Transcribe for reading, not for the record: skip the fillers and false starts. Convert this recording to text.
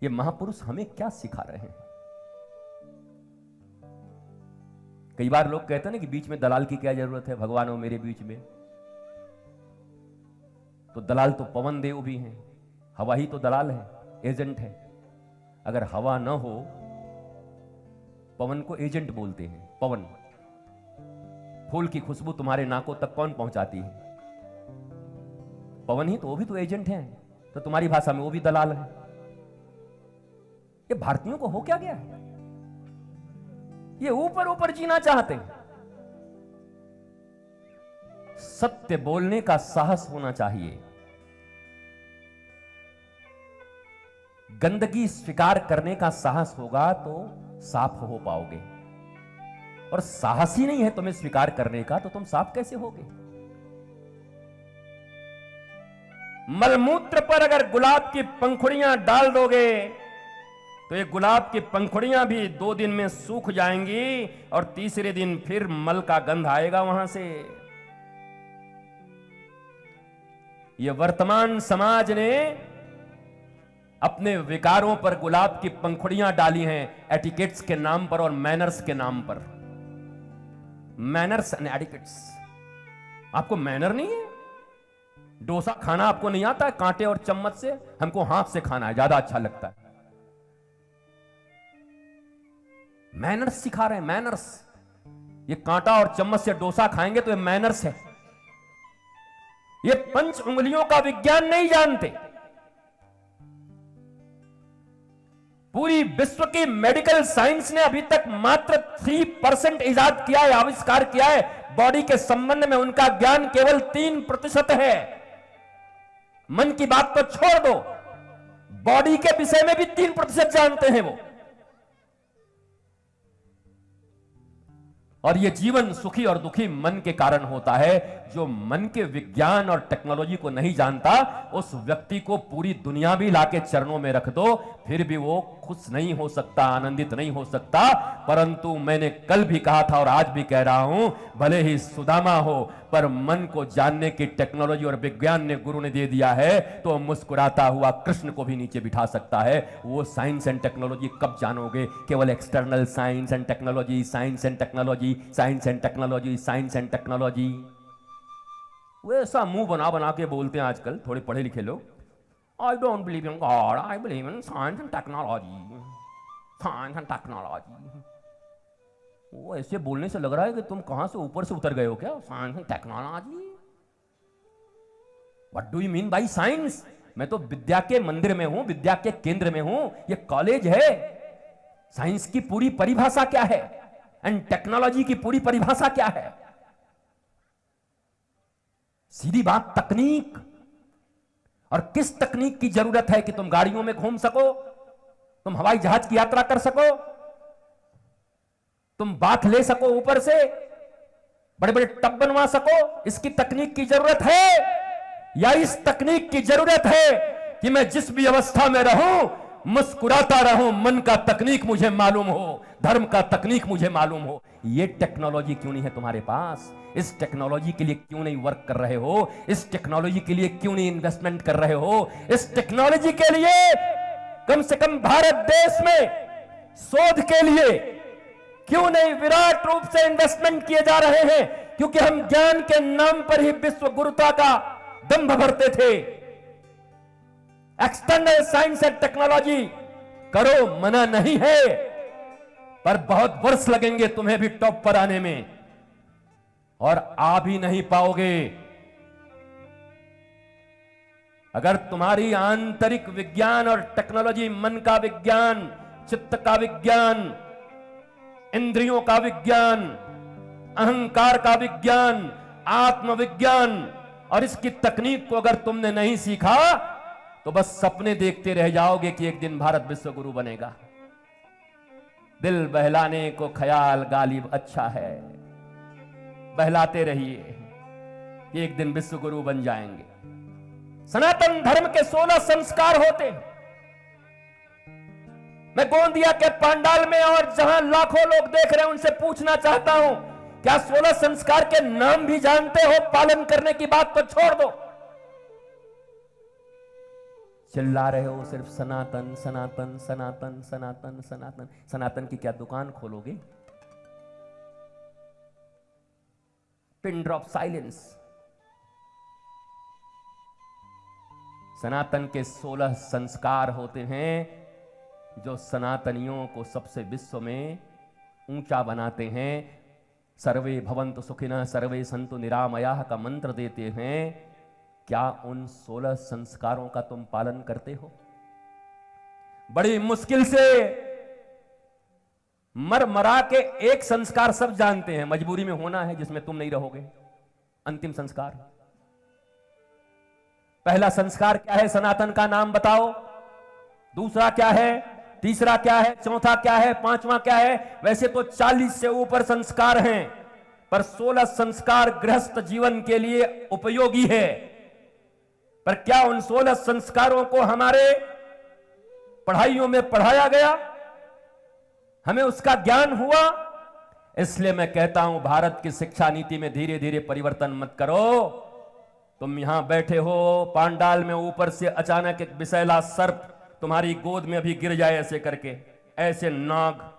ये महापुरुष हमें क्या सिखा रहे हैं? कई बार लोग कहते हैं ना कि बीच में दलाल की क्या जरूरत है, भगवान हो मेरे बीच में। तो दलाल तो पवन देव भी हैं, हवा ही तो दलाल है, एजेंट है। अगर हवा ना हो, पवन को एजेंट बोलते हैं। पवन, फूल की खुशबू तुम्हारे नाकों तक कौन पहुंचाती है? पवन ही तो, वो भी तो एजेंट है। तो तुम्हारी भाषा में वो भी दलाल है। ये भारतीयों को हो क्या गया है? ये ऊपर ऊपर जीना चाहते हैं। सत्य बोलने का साहस होना चाहिए। गंदगी स्वीकार करने का साहस होगा तो साफ हो पाओगे, और साहस ही नहीं है तुम्हें स्वीकार करने का, तो तुम साफ कैसे होगे? मलमूत्र पर अगर गुलाब की पंखुड़ियां डाल दोगे तो ये गुलाब की पंखुड़ियां भी 2 दिन में सूख जाएंगी, और तीसरे दिन फिर मल का गंध आएगा वहां से। ये वर्तमान समाज ने अपने विकारों पर गुलाब की पंखुड़ियां डाली हैं, एटिकेट्स के नाम पर और मैनर्स के नाम पर। Manners and etiquettes. आपको मैनर नहीं है? डोसा खाना आपको नहीं आता है कांटे और चम्मच से? हमको हाथ से खाना है, ज्यादा अच्छा लगता है। मैनर्स सिखा रहे हैं, मैनर्स। ये कांटा और चम्मच से डोसा खाएंगे तो ये मैनर्स है। ये 5 उंगलियों का विज्ञान नहीं जानते। पूरी विश्व की मेडिकल साइंस ने अभी तक मात्र 3% इजाद किया है, आविष्कार किया है। बॉडी के संबंध में उनका ज्ञान केवल 3% है। मन की बात तो छोड़ दो, बॉडी के विषय में भी 3% जानते हैं वो। और ये जीवन सुखी और दुखी मन के कारण होता है। जो मन के विज्ञान और टेक्नोलॉजी को नहीं जानता, उस व्यक्ति को पूरी दुनिया भी लाके चरणों में रख दो, फिर भी वो खुश नहीं हो सकता, आनंदित नहीं हो सकता। परंतु मैंने कल भी कहा था और आज भी कह रहा हूं, भले ही सुदामा हो, पर मन को जानने की टेक्नोलॉजी और विज्ञान ने गुरु ने दे दिया है, तो मुस्कुराता हुआ कृष्ण को भी नीचे बिठा सकता है। वो साइंस एंड टेक्नोलॉजी कब जानोगे? केवल external science and technology, science and technology, science and technology, science and technology. वैसा मुंह बना बना के बोलते हैं आजकल थोड़े पढ़े लिखे लोग। I don't believe in God, I believe in science and technology, science and technology. वो ऐसे बोलने से लग रहा है कि तुम कहां से ऊपर से उतर गए हो क्या? Science and technology, what do you mean by science? मैं तो विद्या के मंदिर में हूं, विद्या के केंद्र में हूं, ये कॉलेज है। साइंस की पूरी परिभाषा क्या है एंड टेक्नोलॉजी की पूरी परिभाषा क्या है? सीधी बात, तकनीक। और किस तकनीक की जरूरत है कि तुम गाड़ियों में घूम सको, तुम हवाई जहाज की यात्रा कर सको, तुम बाथ ले सको ऊपर से, बड़े बड़े टब बनवा सको? इसकी तकनीक की जरूरत है? या इस तकनीक की जरूरत है कि मैं जिस भी अवस्था में रहूं मुस्कुराता रहूं, मन का तकनीक मुझे मालूम हो, धर्म का तकनीक मुझे मालूम हो? ये टेक्नोलॉजी क्यों नहीं है तुम्हारे पास? इस टेक्नोलॉजी के लिए क्यों नहीं वर्क कर रहे हो? इस टेक्नोलॉजी के लिए क्यों नहीं इन्वेस्टमेंट कर रहे हो? इस टेक्नोलॉजी के लिए कम से कम भारत देश में शोध के लिए क्यों नहीं विराट रूप से इन्वेस्टमेंट किए जा रहे हैं? क्योंकि हम ज्ञान के नाम पर ही विश्व गुरुता का दंभ भरते थे। एक्सटर्नल साइंस एंड टेक्नोलॉजी करो, मना नहीं है, पर बहुत वर्ष लगेंगे तुम्हें भी टॉप पर आने में, और आ भी नहीं पाओगे। अगर तुम्हारी आंतरिक विज्ञान और टेक्नोलॉजी, मन का विज्ञान, चित्त का विज्ञान, इंद्रियों का विज्ञान, अहंकार का विज्ञान, आत्मविज्ञान और इसकी तकनीक को अगर तुमने नहीं सीखा, तो बस सपने देखते रह जाओगे कि एक दिन भारत विश्व गुरु बनेगा। दिल बहलाने को ख्याल गालिब अच्छा है, बहलाते रहिए कि एक दिन विश्व गुरु बन जाएंगे। सनातन धर्म के 16 संस्कार होते। मैं गोंदिया के पंडाल में और जहां लाखों लोग देख रहे हैं उनसे पूछना चाहता हूं, क्या 16 संस्कार के नाम भी जानते हो? पालन करने की बात तो छोड़ दो। चिल्ला रहे हो सिर्फ सनातन सनातन सनातन सनातन सनातन। सनातन की क्या दुकान खोलोगे? Pin drop silence. सनातन के 16 संस्कार होते हैं जो सनातनियों को सबसे विश्व में ऊंचा बनाते हैं। सर्वे भवन्तु सुखिनः सर्वे सन्तु निरामयाः का मंत्र देते हैं। क्या उन 16 संस्कारों का तुम पालन करते हो? बड़ी मुश्किल से मर मरा के एक संस्कार सब जानते हैं, मजबूरी में होना है जिसमें तुम नहीं रहोगे। अंतिम संस्कार, पहला संस्कार क्या है? सनातन का नाम बताओ। दूसरा क्या है? तीसरा क्या है? चौथा क्या है? पांचवा क्या है? वैसे तो 40 से ऊपर संस्कार हैं, पर 16 संस्कार गृहस्थ जीवन के लिए उपयोगी है। पर क्या उन 16 संस्कारों को हमारे पढ़ाइयों में पढ़ाया गया? हमें उसका ज्ञान हुआ? इसलिए मैं कहता हूं, भारत की शिक्षा नीति में धीरे धीरे परिवर्तन मत करो। तुम यहां बैठे हो पांडाल में, ऊपर से अचानक एक विषैला सर्प तुम्हारी गोद में अभी गिर जाए ऐसे करके, ऐसे नाग